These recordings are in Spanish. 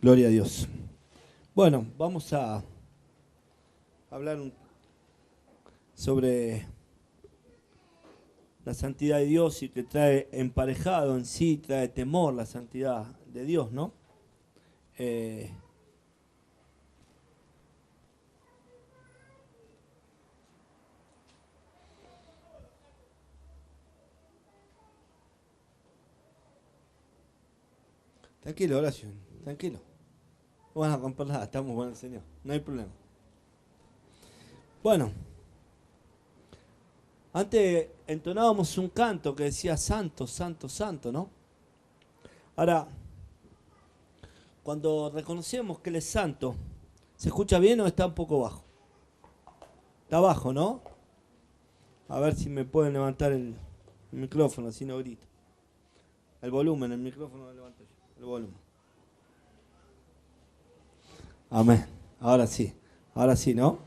Gloria a Dios. Bueno, vamos a hablar sobre la santidad de Dios y que trae emparejado en sí, trae temor la santidad de Dios, ¿no? Tranquilo, Horacio, tranquilo. No van a romper nada, estamos con el Señor, no hay problema. Bueno, antes entonábamos un canto que decía santo, santo, santo, ¿no? Ahora, cuando reconocemos que Él es santo, ¿se escucha bien o está un poco bajo? Está bajo, ¿no? A ver si me pueden levantar el micrófono, así no grito. El volumen, el micrófono lo levanto yo, el volumen. Amén. Ahora sí, ¿no?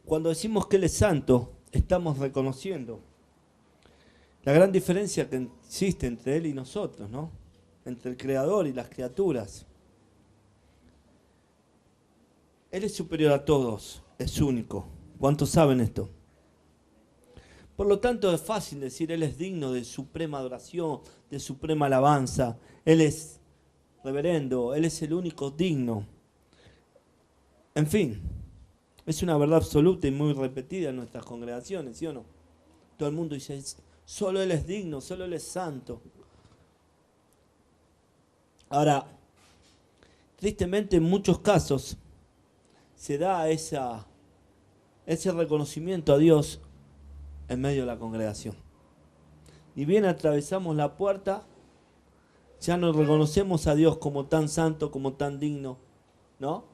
Cuando decimos que Él es santo, estamos reconociendo la gran diferencia que existe entre Él y nosotros, ¿no? Entre el Creador y las criaturas. Él es superior a todos, es único. ¿Cuántos saben esto? Por lo tanto, es fácil decir, Él es digno de suprema adoración, de suprema alabanza. Él es reverendo, Él es el único digno. En fin, es una verdad absoluta y muy repetida en nuestras congregaciones, ¿sí o no? Todo el mundo dice, solo Él es digno, solo Él es santo. Ahora, tristemente en muchos casos se da ese reconocimiento a Dios en medio de la congregación. Ni bien atravesamos la puerta, ya no reconocemos a Dios como tan santo, como tan digno, ¿no?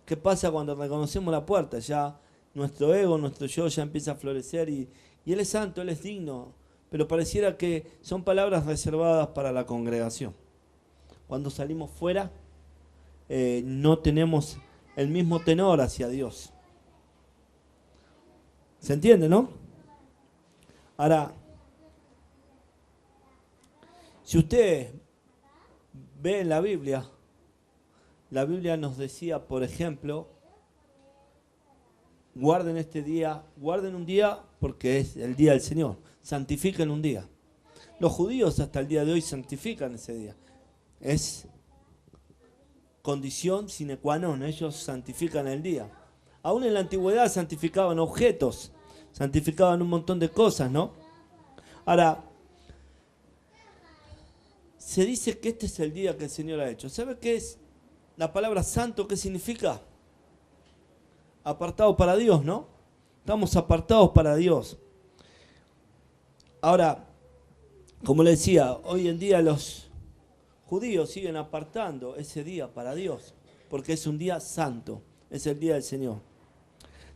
¿Qué pasa cuando reconocemos la puerta? Ya nuestro ego, nuestro yo ya empieza a florecer y Él es santo, Él es digno, pero pareciera que son palabras reservadas para la congregación. Cuando salimos fuera, no tenemos el mismo tenor hacia Dios. ¿Se entiende, no? Ahora, si usted ve en la Biblia nos decía, por ejemplo, guarden este día, guarden un día porque es el día del Señor, santifiquen un día. Los judíos hasta el día de hoy santifican ese día. Es condición sine qua non, ellos santifican el día. Aún en la antigüedad santificaban objetos, santificaban un montón de cosas, ¿no? Ahora, se dice que este es el día que el Señor ha hecho. ¿Sabe qué es la palabra santo? ¿Qué significa? Apartado para Dios, ¿no? Estamos apartados para Dios. Ahora, como le decía, hoy en día los judíos siguen apartando ese día para Dios, porque es un día santo, es el día del Señor.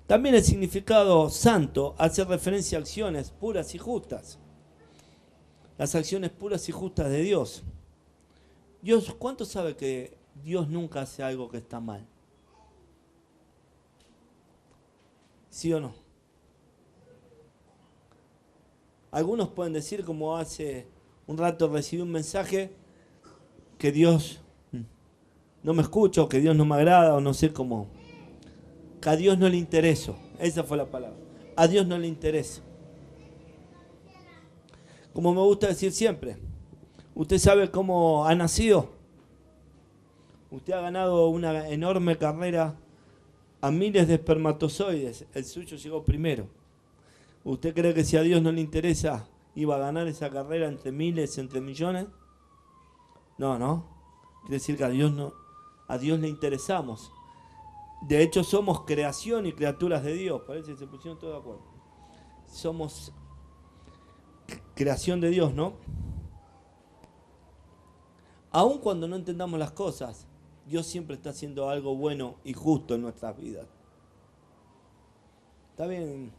También el significado santo hace referencia a acciones puras y justas. Las acciones puras y justas de Dios. Dios, ¿cuánto sabe que Dios nunca hace algo que está mal? ¿Sí o no? Algunos pueden decir, como hace un rato recibí un mensaje, que Dios no me escucha, o que Dios no me agrada, o no sé cómo. Que a Dios no le intereso. Esa fue la palabra. A Dios no le interesa. Como me gusta decir siempre, ¿usted sabe cómo ha nacido? Usted ha ganado una enorme carrera a miles de espermatozoides. El suyo llegó primero. ¿Usted cree que si a Dios no le interesa, iba a ganar esa carrera entre miles, entre millones? No. Quiere decir que a Dios le interesamos. De hecho, somos creación y criaturas de Dios. Parece que se pusieron todos de acuerdo. Somos creación de Dios, ¿no? Aun cuando no entendamos las cosas, Dios siempre está haciendo algo bueno y justo en nuestras vidas. ¿Está bien?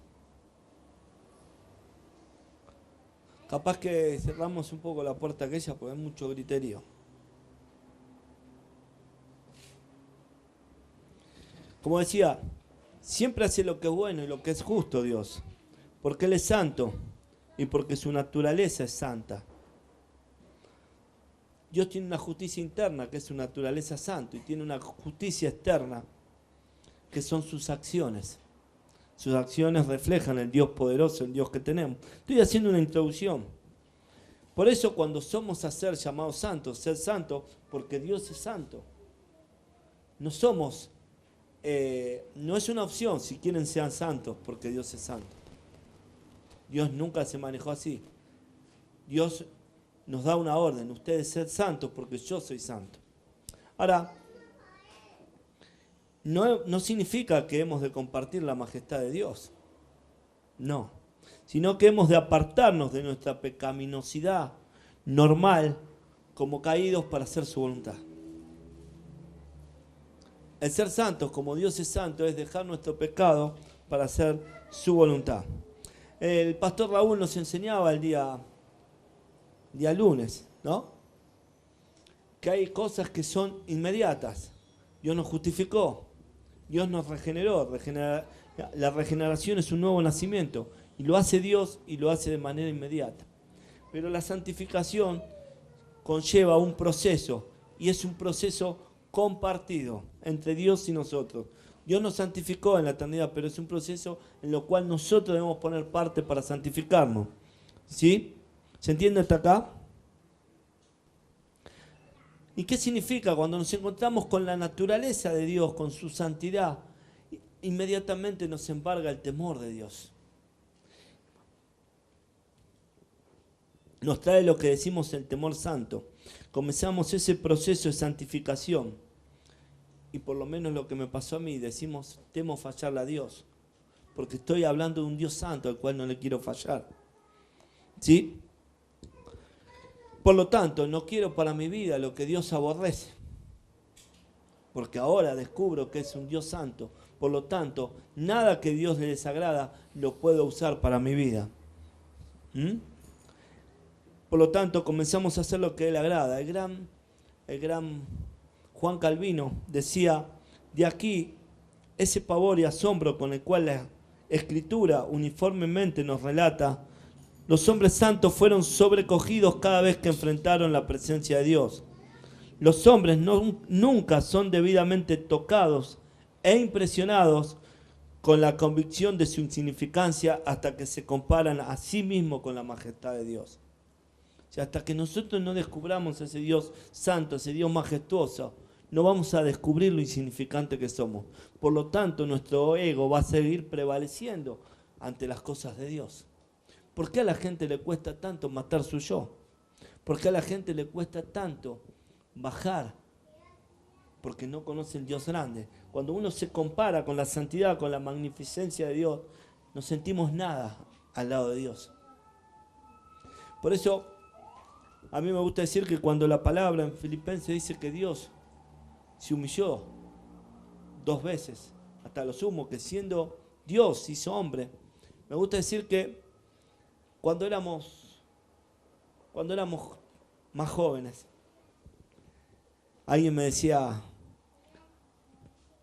Capaz que cerramos un poco la puerta aquella porque hay mucho griterío. Como decía, siempre hace lo que es bueno y lo que es justo Dios, porque Él es santo y porque su naturaleza es santa. Dios tiene una justicia interna, que es su naturaleza santo, y tiene una justicia externa, que son sus acciones. Sus acciones reflejan el Dios poderoso, el Dios que tenemos. Estoy haciendo una introducción. Por eso cuando somos a ser llamados santos, ser santos, porque Dios es santo. No somos, no es una opción, si quieren sean santos, porque Dios es santo. Dios nunca se manejó así. Dios nos da una orden, ustedes ser santos porque yo soy santo. Ahora, no significa que hemos de compartir la majestad de Dios. No. Sino que hemos de apartarnos de nuestra pecaminosidad normal como caídos para hacer su voluntad. El ser santos como Dios es santo es dejar nuestro pecado para hacer su voluntad. El pastor Raúl nos enseñaba el día lunes, ¿no? Que hay cosas que son inmediatas. Dios nos justificó, Dios nos regeneró. La regeneración es un nuevo nacimiento. Y lo hace Dios y lo hace de manera inmediata. Pero la santificación conlleva un proceso. Y es un proceso compartido entre Dios y nosotros. Dios nos santificó en la eternidad, pero es un proceso en el cual nosotros debemos poner parte para santificarnos. ¿Sí? ¿Se entiende hasta acá? ¿Y qué significa cuando nos encontramos con la naturaleza de Dios, con su santidad? Inmediatamente nos embarga el temor de Dios. Nos trae lo que decimos el temor santo. Comenzamos ese proceso de santificación. Y por lo menos lo que me pasó a mí, decimos, temo fallarle a Dios. Porque estoy hablando de un Dios santo al cual no le quiero fallar. ¿Sí? Por lo tanto, no quiero para mi vida lo que Dios aborrece. Porque ahora descubro que es un Dios santo. Por lo tanto, nada que Dios le desagrada lo puedo usar para mi vida. Por lo tanto, comenzamos a hacer lo que Él agrada. El gran Juan Calvino decía, de aquí, ese pavor y asombro con el cual la Escritura uniformemente nos relata, los hombres santos fueron sobrecogidos cada vez que enfrentaron la presencia de Dios. Los hombres nunca son debidamente tocados e impresionados con la convicción de su insignificancia hasta que se comparan a sí mismos con la majestad de Dios. O sea, hasta que nosotros no descubramos ese Dios santo, ese Dios majestuoso, no vamos a descubrir lo insignificante que somos. Por lo tanto, nuestro ego va a seguir prevaleciendo ante las cosas de Dios. ¿Por qué a la gente le cuesta tanto matar su yo? ¿Por qué a la gente le cuesta tanto bajar? Porque no conoce el Dios grande. Cuando uno se compara con la santidad, con la magnificencia de Dios, no sentimos nada al lado de Dios. Por eso, a mí me gusta decir que cuando la palabra en Filipenses dice que Dios se humilló 2 veces, hasta lo sumo, que siendo Dios hizo hombre, me gusta decir que cuando éramos más jóvenes, alguien me decía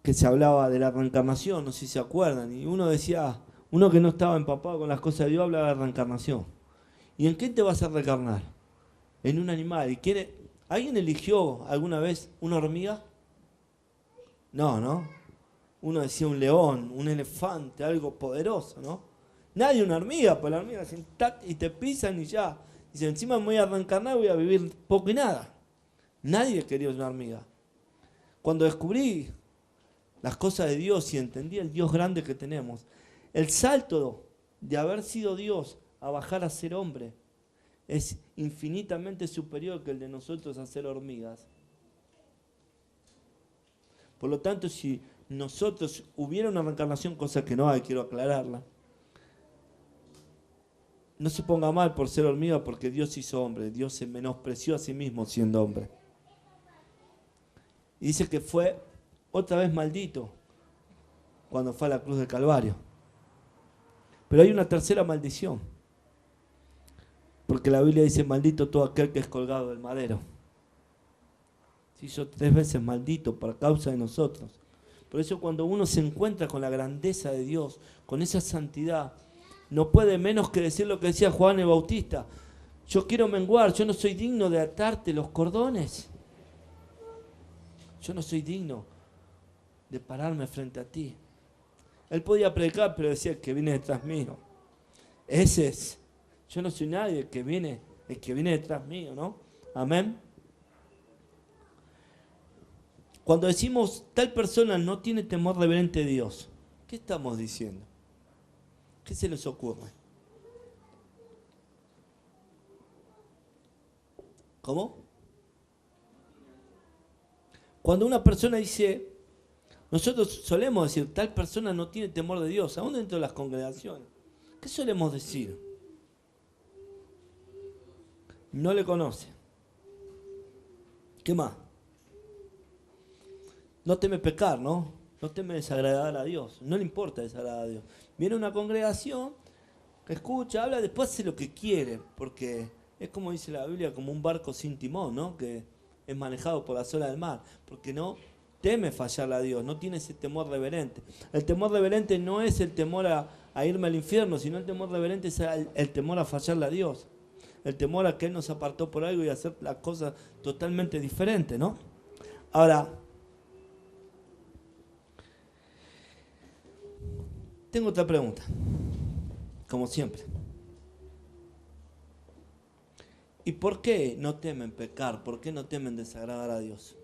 que se hablaba de la reencarnación, no sé si se acuerdan, y uno decía, uno que no estaba empapado con las cosas de Dios hablaba de reencarnación. ¿Y en qué te vas a reencarnar? En un animal. ¿Y alguien eligió alguna vez una hormiga? No. Uno decía un león, un elefante, algo poderoso, ¿no? Nadie una hormiga, pues la hormiga se y te pisan y ya. Dice, encima me voy a reencarnar, voy a vivir poco y nada. Nadie quería una hormiga. Cuando descubrí las cosas de Dios y entendí el Dios grande que tenemos, el salto de haber sido Dios a bajar a ser hombre es infinitamente superior que el de nosotros a ser hormigas. Por lo tanto, si nosotros hubiera una reencarnación, cosa que no hay, quiero aclararla, no se ponga mal por ser hormiga porque Dios hizo hombre, Dios se menospreció a sí mismo siendo hombre. Y dice que fue otra vez maldito cuando fue a la cruz del Calvario. Pero hay una tercera maldición. Porque la Biblia dice, maldito todo aquel que es colgado del madero. Se hizo 3 veces maldito por causa de nosotros. Por eso cuando uno se encuentra con la grandeza de Dios, con esa santidad, no puede menos que decir lo que decía Juan el Bautista. Yo quiero menguar, yo no soy digno de atarte los cordones. Yo no soy digno de pararme frente a ti. Él podía predicar, pero decía, el que viene detrás mío. Ese es. Yo no soy nadie, el que viene detrás mío, ¿no? Amén. Cuando decimos, tal persona no tiene temor reverente de Dios, ¿qué estamos diciendo? ¿Qué se les ocurre? ¿Cómo? Cuando una persona dice, nosotros solemos decir, tal persona no tiene temor de Dios, aún dentro de las congregaciones. ¿Qué solemos decir? No le conoce. ¿Qué más? No teme pecar, ¿no? No teme desagradar a Dios. No le importa desagradar a Dios. Viene una congregación que escucha, habla, después hace lo que quiere, porque es como dice la Biblia, como un barco sin timón, ¿no? Que es manejado por las olas del mar, porque no teme fallarle a Dios, no tiene ese temor reverente. El temor reverente no es el temor a irme al infierno, sino el temor reverente es el temor a fallarle a Dios. El temor a que Él nos apartó por algo y hacer las cosas totalmente diferentes, ¿no? Ahora, tengo otra pregunta, como siempre. ¿Y por qué no temen pecar? ¿Por qué no temen desagradar a Dios?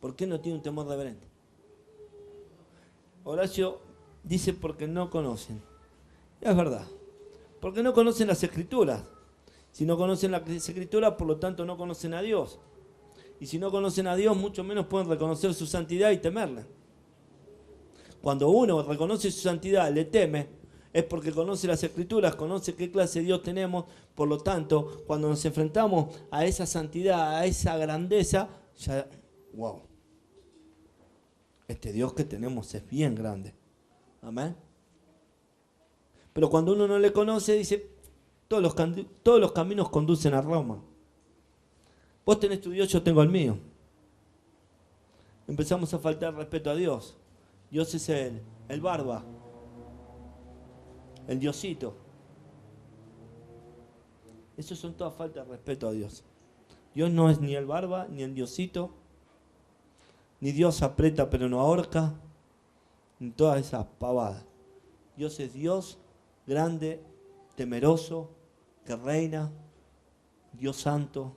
¿Por qué no tienen un temor reverente? Horacio dice porque no conocen. Es verdad. Porque no conocen las Escrituras. Si no conocen las Escrituras, por lo tanto no conocen a Dios. Y si no conocen a Dios, mucho menos pueden reconocer su santidad y temerle. Cuando uno reconoce su santidad, le teme, es porque conoce las Escrituras, conoce qué clase de Dios tenemos. Por lo tanto, cuando nos enfrentamos a esa santidad, a esa grandeza, ya, wow, este Dios que tenemos es bien grande. Amén. Pero cuando uno no le conoce, dice, todos los caminos conducen a Roma. Vos tenés tu Dios, yo tengo el mío. Empezamos a faltar respeto a Dios. Dios es el barba, el Diosito. Eso son todas faltas de respeto a Dios. Dios no es ni el barba, ni el Diosito, ni Dios aprieta pero no ahorca, ni todas esas pavadas. Dios es Dios grande, temeroso, que reina, Dios santo.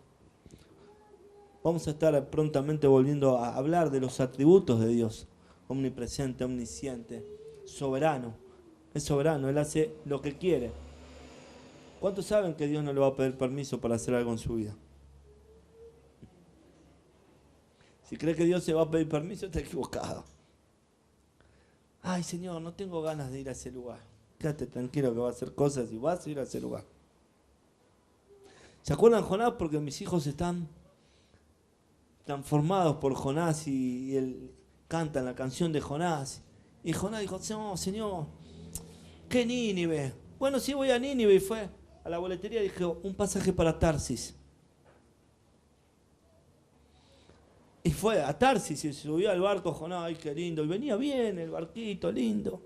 Vamos a estar prontamente volviendo a hablar de los atributos de Dios. Omnipresente, omnisciente, soberano. Es soberano, Él hace lo que quiere. ¿Cuántos saben que Dios no le va a pedir permiso para hacer algo en su vida? Si cree que Dios se va a pedir permiso, está equivocado. Ay, Señor, no tengo ganas de ir a ese lugar. Quédate tranquilo que va a hacer cosas y vas a ir a ese lugar. ¿Se acuerdan Jonás? Porque mis hijos están transformados por Jonás y él canta la canción de Jonás. Y Jonás dijo, no, Señor, ¿qué Nínive? Bueno, sí voy a Nínive. Y fue a la boletería y dijo, un pasaje para Tarsis. Y fue a Tarsis y subió al barco Jonás, ay, qué lindo. Y venía bien el barquito, lindo.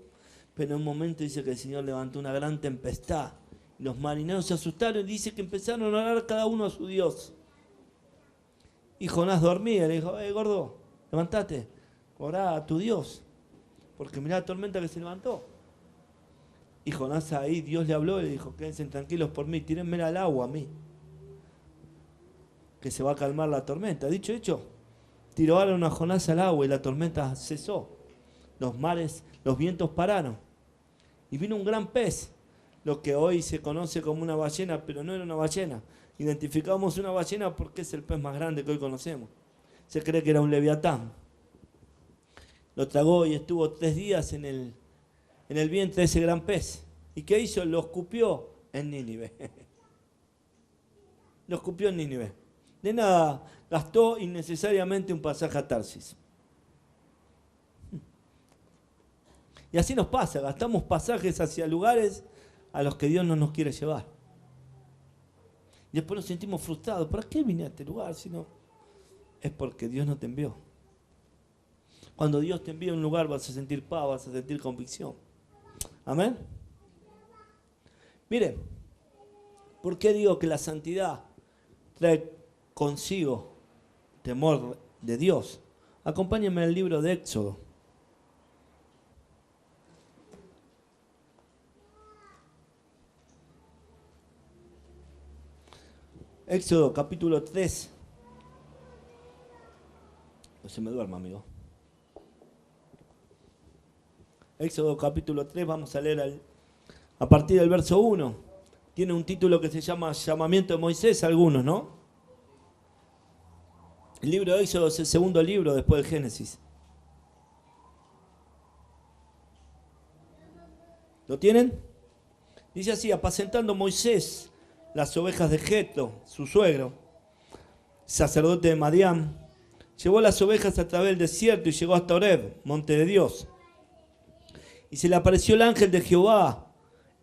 Pero en un momento dice que el Señor levantó una gran tempestad. Y los marineros se asustaron y dice que empezaron a orar cada uno a su Dios. Y Jonás dormía, le dijo, gordo, levantate, orá a tu Dios. Porque mirá la tormenta que se levantó. Y Jonás ahí, Dios le habló y le dijo, quédense tranquilos por mí, tírenme al agua a mí. Que se va a calmar la tormenta. Dicho hecho, tiraron a Jonás al agua y la tormenta cesó. Los mares, los vientos pararon. Y vino un gran pez, lo que hoy se conoce como una ballena, pero no era una ballena. Identificamos una ballena porque es el pez más grande que hoy conocemos. Se cree que era un leviatán. Lo tragó y estuvo 3 días en el vientre de ese gran pez. ¿Y qué hizo? Lo escupió en Nínive. Lo escupió en Nínive. De nada, gastó innecesariamente un pasaje a Tarsis. Y así nos pasa, gastamos pasajes hacia lugares a los que Dios no nos quiere llevar. Y después nos sentimos frustrados. ¿Para qué vine a este lugar si no? Es porque Dios no te envió. Cuando Dios te envía a un lugar vas a sentir paz, vas a sentir convicción. Amén. Miren, ¿por qué digo que la santidad trae consigo temor de Dios? Acompáñenme al libro de Éxodo. Éxodo capítulo 3. No se me duerma, amigo. Éxodo capítulo 3, vamos a leer a partir del verso 1. Tiene un título que se llama Llamamiento de Moisés, algunos, ¿no? El libro de Éxodo es el segundo libro después del Génesis. ¿Lo tienen? Dice así: apacentando Moisés las ovejas de Jetro, su suegro, sacerdote de Madián, llevó las ovejas a través del desierto y llegó hasta Horeb, monte de Dios. Y se le apareció el ángel de Jehová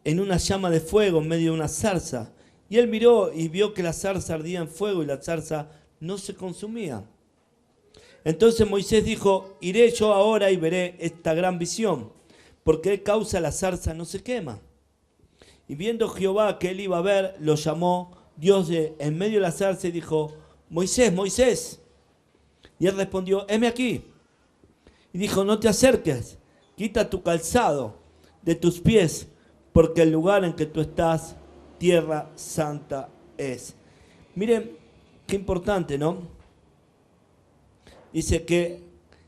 en una llama de fuego en medio de una zarza. Y él miró y vio que la zarza ardía en fuego y la zarza no se consumía. Entonces Moisés dijo: iré yo ahora y veré esta gran visión, porque qué causa la zarza no se quema. Y viendo Jehová que él iba a ver, lo llamó Dios de en medio de la zarza y dijo: Moisés, Moisés. Y él respondió: heme aquí. Y dijo: no te acerques, quita tu calzado de tus pies, porque el lugar en que tú estás, tierra santa es. Miren, qué importante, ¿no? Dice que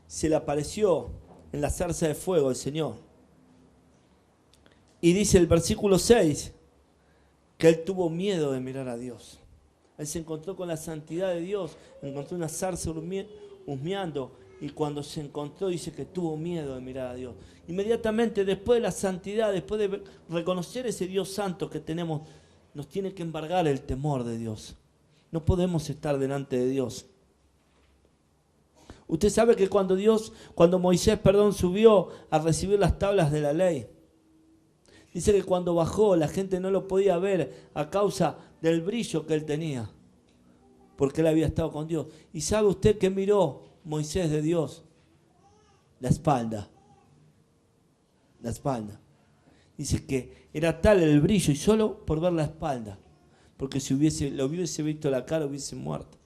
se le apareció en la zarza de fuego el Señor. Y dice el versículo 6, que él tuvo miedo de mirar a Dios. Él se encontró con la santidad de Dios, encontró una zarza husmeando, y cuando se encontró dice que tuvo miedo de mirar a Dios. Inmediatamente después de la santidad, después de reconocer ese Dios santo que tenemos, nos tiene que embargar el temor de Dios. No podemos estar delante de Dios. Usted sabe que cuando Moisés, subió a recibir las tablas de la ley, dice que cuando bajó la gente no lo podía ver a causa del brillo que él tenía, porque él había estado con Dios. ¿Y sabe usted qué miró Moisés de Dios? La espalda. La espalda. Dice que era tal el brillo y solo por ver la espalda, porque si lo hubiese visto la cara hubiese muerto.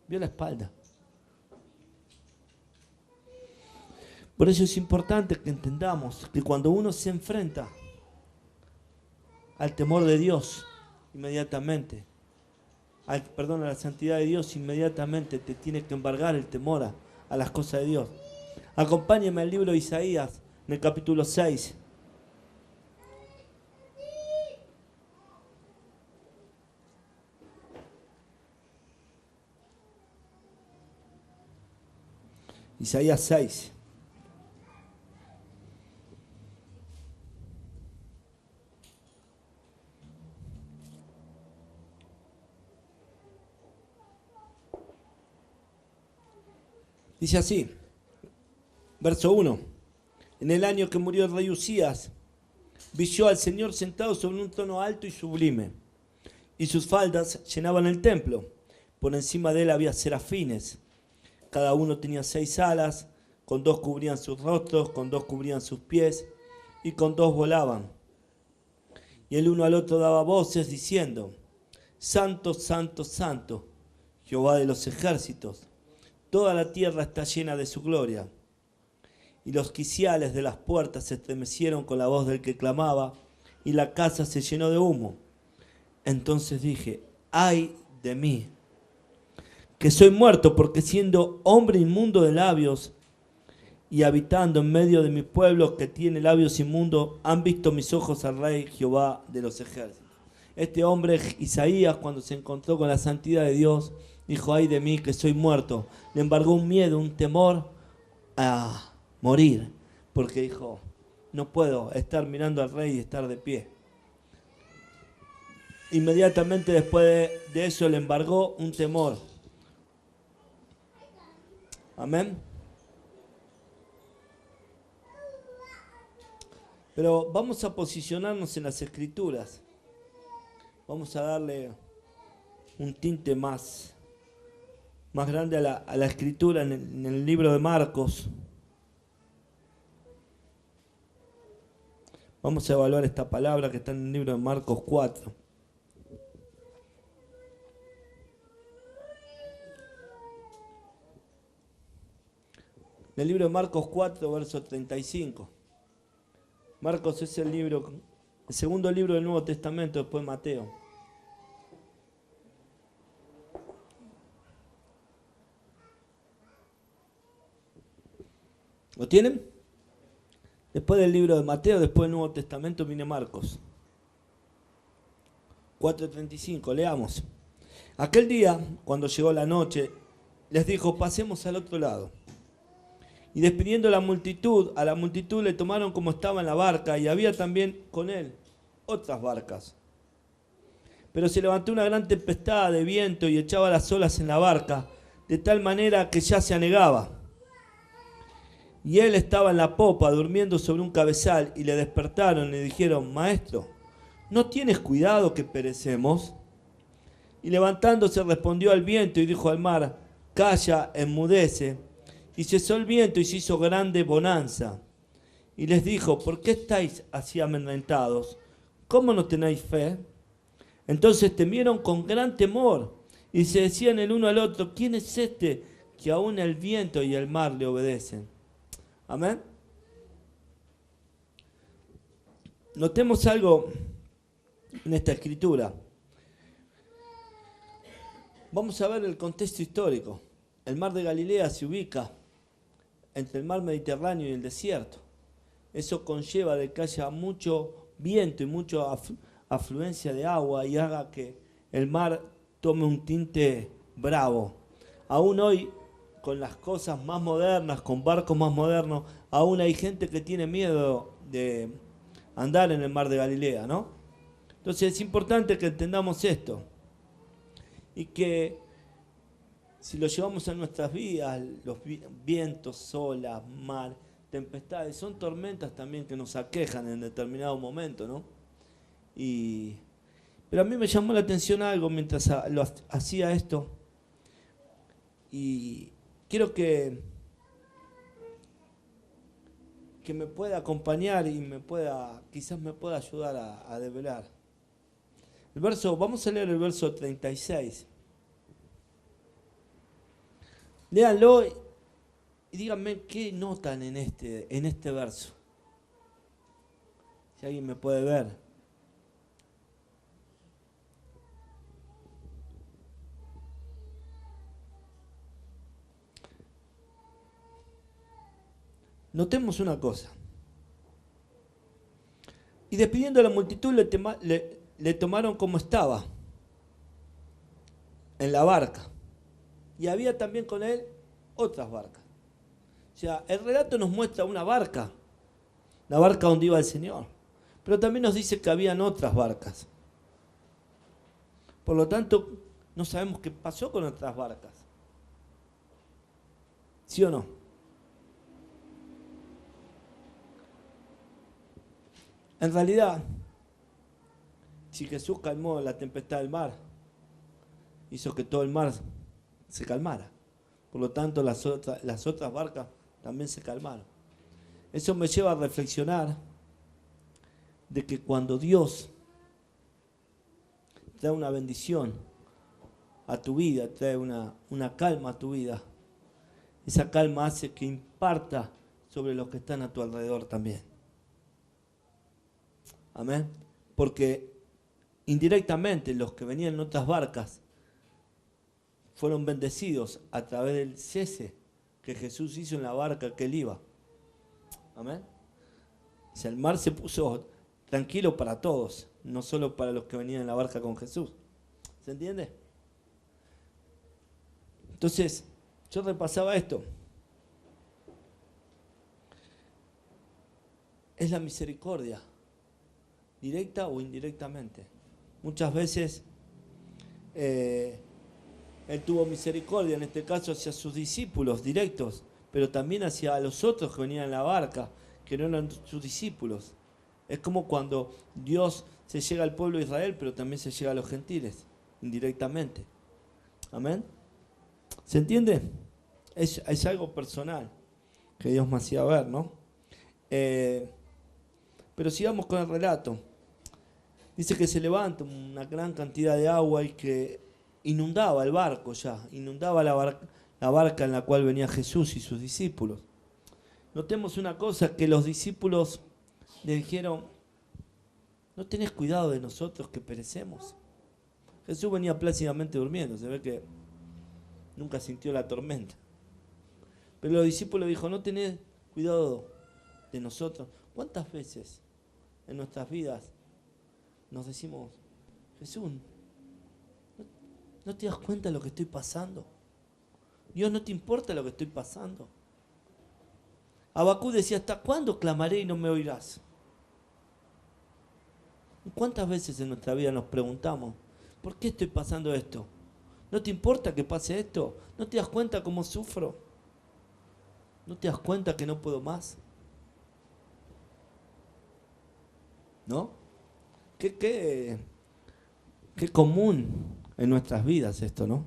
Vio la espalda. Por eso es importante que entendamos que cuando uno se enfrenta al temor de Dios, inmediatamente, a la santidad de Dios, inmediatamente te tiene que embargar el temor a las cosas de Dios. Acompáñenme al libro de Isaías, en el capítulo 6. Isaías 6. Dice así, verso 1. En el año que murió el rey Usías, vi yo al Señor sentado sobre un trono alto y sublime, y sus faldas llenaban el templo. Por encima de él había serafines. Cada uno tenía 6 alas, con 2 cubrían sus rostros, con 2 cubrían sus pies, y con 2 volaban. Y el uno al otro daba voces diciendo: Santo, santo, santo, Jehová de los ejércitos. Toda la tierra está llena de su gloria. Y los quiciales de las puertas se estremecieron con la voz del que clamaba, y la casa se llenó de humo. Entonces dije: ay de mí, que soy muerto, porque siendo hombre inmundo de labios y habitando en medio de mi pueblo que tiene labios inmundos, han visto mis ojos al Rey Jehová de los ejércitos. Este hombre, Isaías, cuando se encontró con la santidad de Dios, dijo: ay de mí, que soy muerto. Le embargó un miedo, un temor a morir, porque dijo: no puedo estar mirando al Rey y estar de pie. Inmediatamente después de eso le embargó un temor. Amén. Pero vamos a posicionarnos en las Escrituras. Vamos a darle un tinte más grande a la Escritura en el libro de Marcos. Vamos a evaluar esta palabra que está en el libro de Marcos 4. En el libro de Marcos 4, verso 35. Marcos es el segundo libro del Nuevo Testamento después de Mateo. ¿Lo tienen? Después del libro de Mateo, después del Nuevo Testamento, viene Marcos. 4:35, leamos. Aquel día, cuando llegó la noche, les dijo, pasemos al otro lado. Y despidiendo a la multitud le tomaron como estaba en la barca, y había también con él otras barcas. Pero se levantó una gran tempestad de viento y echaba las olas en la barca, de tal manera que ya se anegaba. Y él estaba en la popa, durmiendo sobre un cabezal, y le despertaron y le dijeron, Maestro, ¿no tienes cuidado que perecemos? Y levantándose respondió al viento y dijo al mar, calla, enmudece. Y cesó el viento y se hizo grande bonanza. Y les dijo, ¿por qué estáis así amedrentados? ¿Cómo no tenéis fe? Entonces temieron con gran temor y se decían el uno al otro, ¿quién es este que aún el viento y el mar le obedecen? Amén. Notemos algo en esta escritura. Vamos a ver el contexto histórico. El mar de Galilea se ubica entre el mar Mediterráneo y el desierto. Eso conlleva de que haya mucho viento y mucha afluencia de agua y haga que el mar tome un tinte bravo. Aún hoy, con las cosas más modernas, con barcos más modernos, aún hay gente que tiene miedo de andar en el mar de Galilea, ¿no? Entonces es importante que entendamos esto y que si lo llevamos a nuestras vidas, los vientos, olas, mar, tempestades, son tormentas también que nos aquejan en determinado momento, ¿no? Pero a mí me llamó la atención algo mientras hacía esto y quiero que me pueda acompañar y quizás me pueda ayudar a develar. Vamos a leer el verso 36. Léanlo y díganme qué notan en este verso. Si alguien me puede ver. Notemos una cosa. Y despidiendo a la multitud le tomaron como estaba, en la barca. Y había también con él otras barcas. O sea, el relato nos muestra una barca, la barca donde iba el Señor. Pero también nos dice que habían otras barcas. Por lo tanto, no sabemos qué pasó con otras barcas. ¿Sí o no? En realidad, si Jesús calmó la tempestad del mar, hizo que todo el mar se calmara. Por lo tanto, las otras barcas también se calmaron. Eso me lleva a reflexionar de que cuando Dios trae una bendición a tu vida, trae una calma a tu vida, esa calma hace que imparta sobre los que están a tu alrededor también. Amén. Porque indirectamente los que venían en otras barcas fueron bendecidos a través del cese que Jesús hizo en la barca que él iba. Amén. O sea, el mar se puso tranquilo para todos, no solo para los que venían en la barca con Jesús. ¿Se entiende? Entonces, yo repasaba esto. Es la misericordia, directa o indirectamente. Muchas veces Él tuvo misericordia, en este caso hacia sus discípulos directos, pero también hacia los otros que venían en la barca, que no eran sus discípulos. Es como cuando Dios se llega al pueblo de Israel, pero también se llega a los gentiles, indirectamente. Amén. ¿Se entiende? Es algo personal que Dios me hacía ver, ¿no? Pero sigamos con el relato. Dice que se levanta una gran cantidad de agua y que inundaba el barco ya, inundaba la barca en la cual venía Jesús y sus discípulos. Notemos una cosa, que los discípulos le dijeron, ¿no tenés cuidado de nosotros que perecemos? Jesús venía plácidamente durmiendo, se ve que nunca sintió la tormenta. Pero los discípulos dijo, ¿no tenés cuidado de nosotros? ¿Cuántas veces en nuestras vidas nos decimos, Jesús, ¿no te das cuenta de lo que estoy pasando? Dios, ¿no te importa lo que estoy pasando? Habacuc decía, ¿hasta cuándo clamaré y no me oirás? ¿Cuántas veces en nuestra vida nos preguntamos, ¿por qué estoy pasando esto? ¿No te importa que pase esto? ¿No te das cuenta cómo sufro? ¿No te das cuenta que no puedo más? ¿No? Qué común en nuestras vidas esto, ¿no?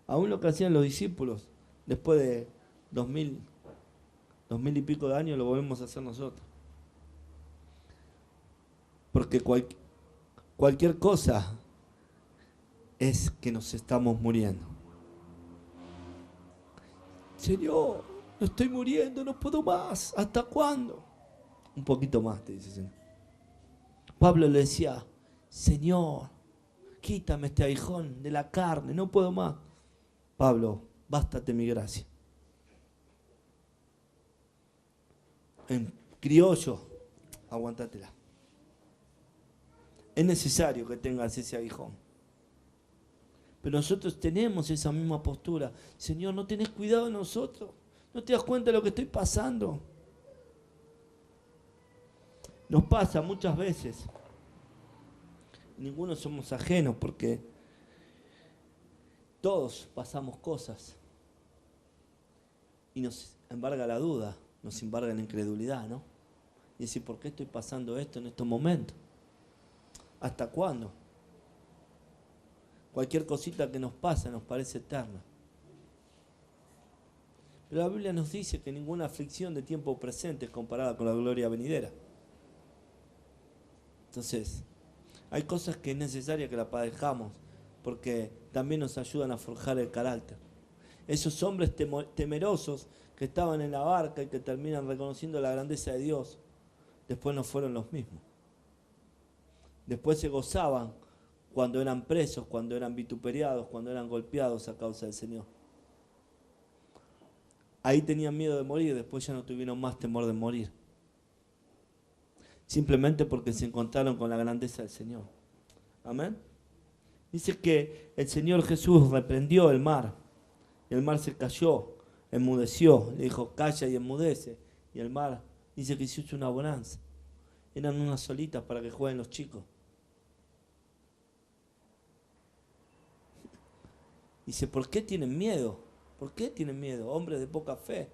Aún lo que hacían los discípulos, después de 2000 y pico de años, lo volvemos a hacer nosotros. Porque cualquier cosa es que nos estamos muriendo. Señor, no estoy muriendo, no puedo más. ¿Hasta cuándo? Un poquito más, te dice el Señor. Pablo le decía, Señor, quítame este aguijón de la carne, no puedo más. Pablo, bástate mi gracia. En criollo, aguantátela. Es necesario que tengas ese aguijón. Pero nosotros tenemos esa misma postura. Señor, ¿no tenés cuidado de nosotros? ¿No te das cuenta de lo que estoy pasando? Nos pasa muchas veces. Ninguno somos ajenos porque todos pasamos cosas. Y nos embarga la duda, nos embarga la incredulidad, ¿no? Y decir, ¿por qué estoy pasando esto en estos momentos? ¿Hasta cuándo? Cualquier cosita que nos pasa nos parece eterna. Pero la Biblia nos dice que ninguna aflicción de tiempo presente es comparada con la gloria venidera. Entonces, hay cosas que es necesaria que las padezcamos, porque también nos ayudan a forjar el carácter. Esos hombres temerosos que estaban en la barca y que terminan reconociendo la grandeza de Dios, después no fueron los mismos. Después se gozaban cuando eran presos, cuando eran vituperiados, cuando eran golpeados a causa del Señor. Ahí tenían miedo de morir, después ya no tuvieron más temor de morir. Simplemente porque se encontraron con la grandeza del Señor. Amén. Dice que el Señor Jesús reprendió el mar. Y el mar se cayó, enmudeció. Le dijo, calla y enmudece. Y el mar dice que hizo una bonanza. Eran unas solitas para que jueguen los chicos. Dice, ¿por qué tienen miedo? ¿Por qué tienen miedo? Hombres de poca fe.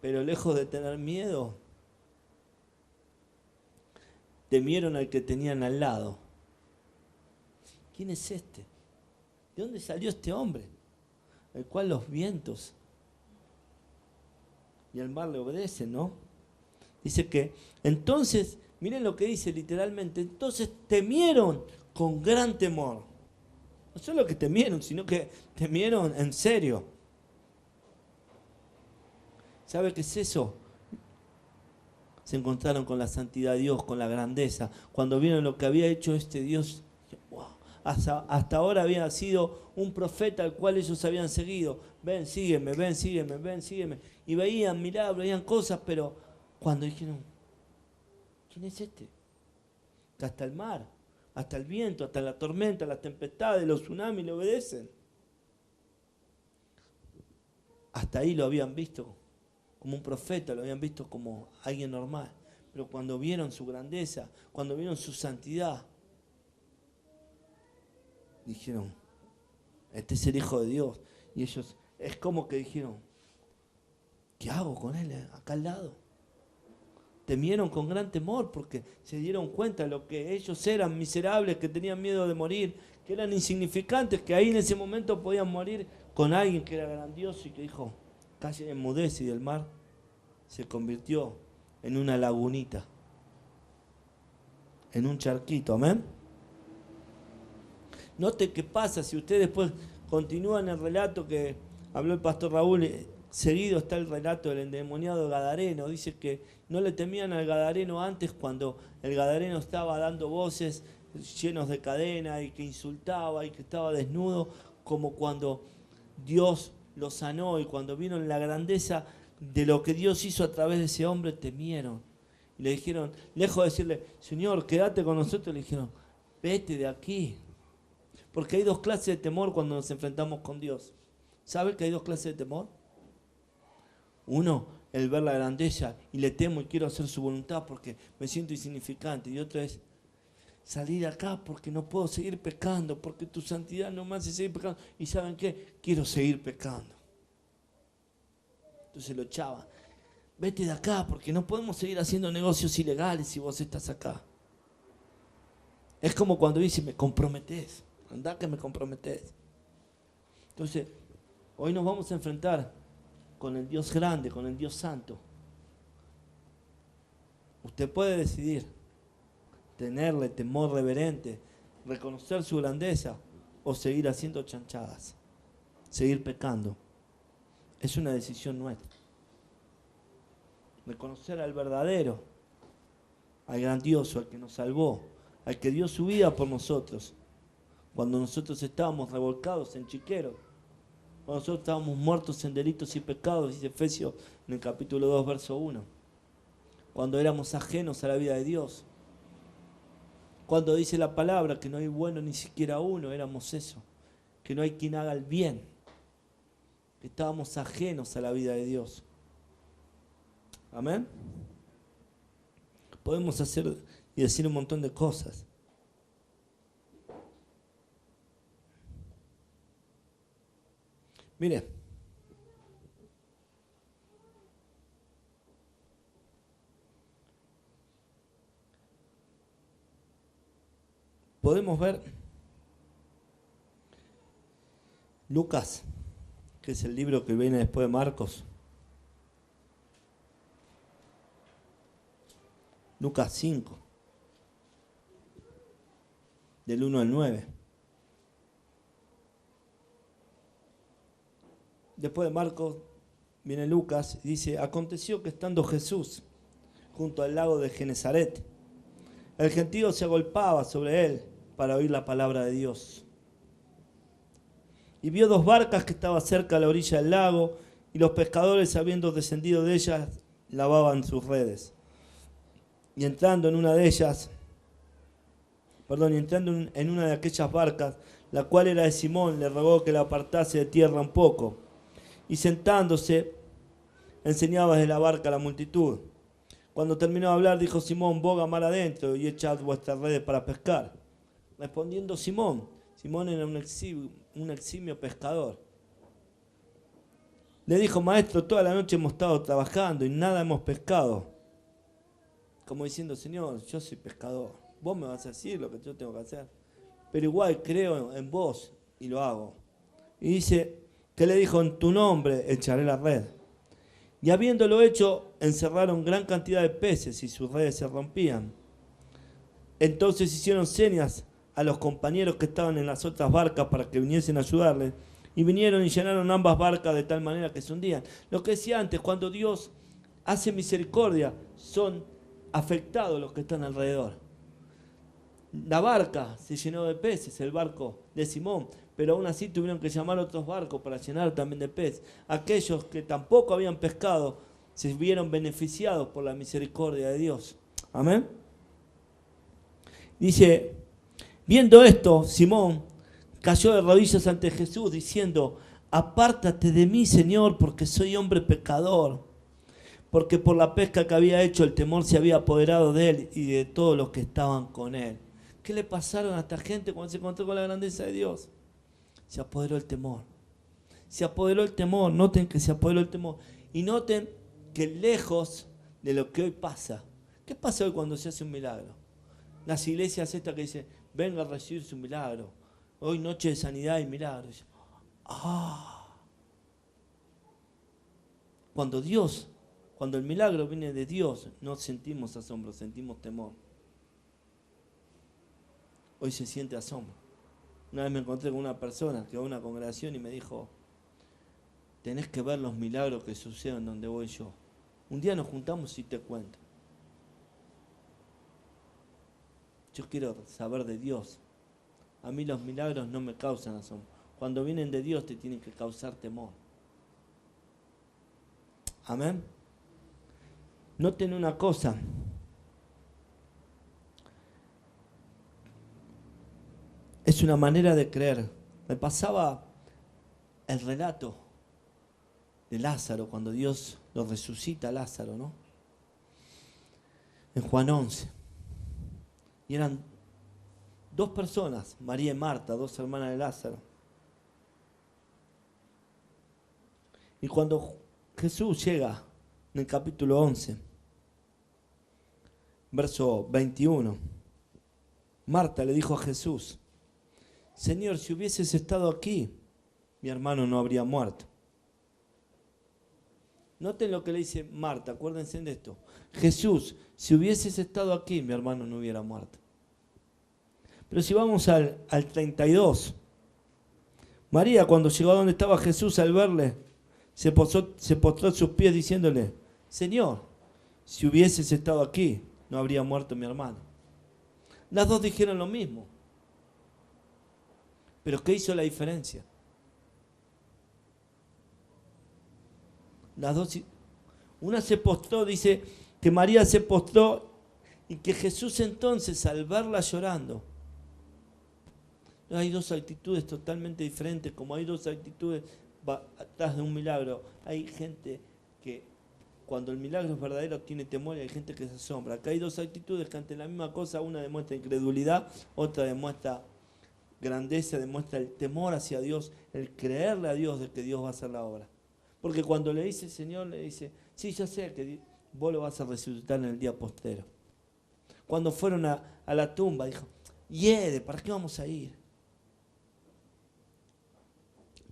Pero lejos de tener miedo, temieron al que tenían al lado. ¿Quién es este? ¿De dónde salió este hombre? El cual los vientos y el mar le obedecen, ¿no? Dice que entonces, miren lo que dice literalmente, entonces temieron con gran temor. No solo que temieron, sino que temieron en serio. ¿Sabe qué es eso? Se encontraron con la santidad de Dios, con la grandeza. Cuando vieron lo que había hecho este Dios, wow, hasta ahora había sido un profeta al cual ellos habían seguido. Ven, sígueme, ven, sígueme, ven, sígueme. Y veían milagros, veían cosas, pero cuando dijeron, ¿quién es este? Que hasta el mar, hasta el viento, hasta la tormenta, las tempestades, los tsunamis le obedecen. Hasta ahí lo habían visto como un profeta, lo habían visto como alguien normal. Pero cuando vieron su grandeza, cuando vieron su santidad, dijeron, este es el Hijo de Dios. Y ellos, es como que dijeron, ¿qué hago con él acá al lado? Temieron con gran temor porque se dieron cuenta de lo que ellos eran, miserables, que tenían miedo de morir, que eran insignificantes, que ahí en ese momento podían morir con alguien que era grandioso y que dijo, calla, enmudece, y el mar se convirtió en una lagunita. en un charquito, amén. Note qué pasa si usted después continúa en el relato que habló el pastor Raúl. Seguido está el relato del endemoniado gadareno. Dice que no le temían al gadareno antes, cuando el gadareno estaba dando voces llenos de cadena y que insultaba y que estaba desnudo, como cuando Dios lo sanó y cuando vieron la grandeza de lo que Dios hizo a través de ese hombre, temieron. Y le dijeron, lejos de decirle, Señor, quédate con nosotros, le dijeron, vete de aquí. Porque hay dos clases de temor cuando nos enfrentamos con Dios. ¿Sabe que hay dos clases de temor? Uno, el ver la grandeza y le temo y quiero hacer su voluntad porque me siento insignificante. Y otro es salir de acá porque no puedo seguir pecando, porque tu santidad no me hace seguir pecando. ¿Y saben qué? Quiero seguir pecando. Entonces lo echaba. Vete de acá porque no podemos seguir haciendo negocios ilegales si vos estás acá. Es como cuando dice, me comprometés. Andá que me comprometés. Entonces, hoy nos vamos a enfrentar con el Dios grande, con el Dios santo. Usted puede decidir tenerle temor reverente, reconocer su grandeza o seguir haciendo chanchadas, seguir pecando. Es una decisión nuestra. Reconocer al verdadero, al grandioso, al que nos salvó, al que dio su vida por nosotros, cuando nosotros estábamos revolcados en chiqueros, cuando nosotros estábamos muertos en delitos y pecados, dice Efesios en el capítulo 2, verso 1. Cuando éramos ajenos a la vida de Dios. Cuando dice la palabra que no hay bueno ni siquiera uno, éramos eso. Que no hay quien haga el bien. Que estábamos ajenos a la vida de Dios. Amén. Podemos hacer y decir un montón de cosas. Mire, podemos ver Lucas, que es el libro que viene después de Marcos. Lucas 5, del 1 al 9. Después de Marcos viene Lucas y dice, aconteció que estando Jesús junto al lago de Genezaret, el gentío se agolpaba sobre él para oír la palabra de Dios. Y vio dos barcas que estaban cerca a la orilla del lago, y los pescadores, habiendo descendido de ellas, lavaban sus redes. Y entrando en una de aquellas barcas, la cual era de Simón, le rogó que la apartase de tierra un poco. Y sentándose, enseñaba desde la barca a la multitud. Cuando terminó de hablar, dijo Simón, boga mar adentro y echad vuestras redes para pescar. Respondiendo Simón era un eximio pescador. Le dijo, maestro, toda la noche hemos estado trabajando y nada hemos pescado. Como diciendo, Señor, yo soy pescador. Vos me vas a decir lo que yo tengo que hacer. Pero igual creo en vos y lo hago. Y dice, que le dijo, en tu nombre echaré la red. Y habiéndolo hecho, encerraron gran cantidad de peces y sus redes se rompían. Entonces hicieron señas a los compañeros que estaban en las otras barcas para que viniesen a ayudarles. Y vinieron y llenaron ambas barcas de tal manera que se hundían. Lo que decía antes, cuando Dios hace misericordia, son afectados los que están alrededor. La barca se llenó de peces, el barco de Simón, pero aún así tuvieron que llamar a otros barcos para llenar también de pez. Aquellos que tampoco habían pescado se vieron beneficiados por la misericordia de Dios. Amén. Dice, viendo esto, Simón cayó de rodillas ante Jesús diciendo, apártate de mí, Señor, porque soy hombre pecador. Porque por la pesca que había hecho, el temor se había apoderado de él y de todos los que estaban con él. ¿Qué le pasaron a esta gente cuando se encontró con la grandeza de Dios? Se apoderó el temor. Se apoderó el temor. Noten que se apoderó el temor. Y noten que lejos de lo que hoy pasa. ¿Qué pasa hoy cuando se hace un milagro? Las iglesias estas que dicen, venga a recibir su milagro. Hoy noche de sanidad y milagros. Cuando el milagro viene de Dios, no sentimos asombro, sentimos temor. hoy se siente asombro. Una vez me encontré con una persona que va a una congregación y me dijo, tenés que ver los milagros que suceden donde voy yo. Un día nos juntamos y te cuento. Yo quiero saber de Dios. A mí los milagros no me causan asombro. Cuando vienen de Dios te tienen que causar temor. Amén. Noten una cosa. Es una manera de creer. Me pasaba el relato de Lázaro, cuando Dios lo resucita a Lázaro, ¿no? En Juan 11. Y eran dos personas, María y Marta, dos hermanas de Lázaro. Y cuando Jesús llega en el capítulo 11, verso 21, Marta le dijo a Jesús, Señor, si hubieses estado aquí, mi hermano no habría muerto. Noten lo que le dice Marta, acuérdense de esto. Jesús, si hubieses estado aquí, mi hermano no hubiera muerto. Pero si vamos al 32, María, cuando llegó a donde estaba Jesús, al verle, se postró a sus pies diciéndole, Señor, si hubieses estado aquí, no habría muerto mi hermano. Las dos dijeron lo mismo. Pero ¿qué hizo la diferencia? Las dos, una se postró, dice que María se postró y que Jesús entonces, al verla llorando, hay dos actitudes totalmente diferentes, como hay dos actitudes atrás de un milagro. Hay gente que cuando el milagro es verdadero tiene temor y hay gente que se asombra. Acá hay dos actitudes que ante la misma cosa, una demuestra incredulidad, otra demuestra grandeza, demuestra el temor hacia Dios, el creerle a Dios de que Dios va a hacer la obra. Porque cuando le dice el Señor, le dice, sí, yo sé que vos lo vas a resucitar en el día postero. Cuando fueron a la tumba, dijo, ¿para qué vamos a ir?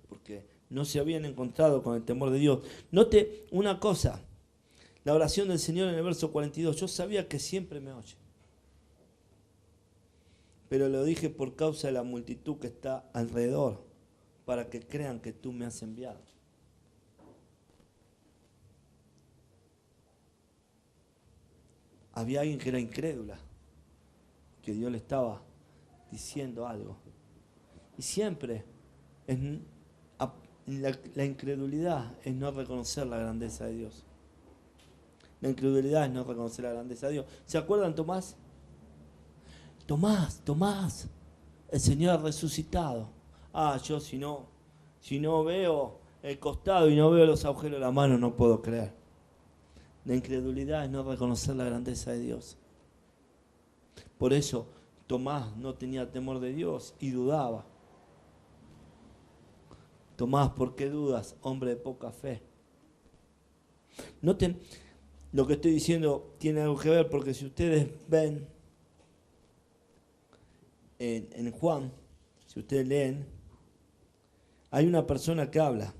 Porque no se habían encontrado con el temor de Dios. Note una cosa, la oración del Señor en el verso 42, yo sabía que siempre me oye. Pero lo dije por causa de la multitud que está alrededor, para que crean que tú me has enviado. Había alguien que era incrédula, que Dios le estaba diciendo algo. Y siempre la incredulidad es no reconocer la grandeza de Dios. La incredulidad es no reconocer la grandeza de Dios. ¿Se acuerdan, Tomás? Tomás, el Señor ha resucitado. Yo si no veo el costado y no veo los agujeros de la mano, no puedo creer. La incredulidad es no reconocer la grandeza de Dios. Por eso Tomás no tenía temor de Dios y dudaba. Tomás, ¿por qué dudas, hombre de poca fe? Noten, lo que estoy diciendo tiene algo que ver, porque si ustedes ven en Juan, si ustedes leen, hay una persona que habla.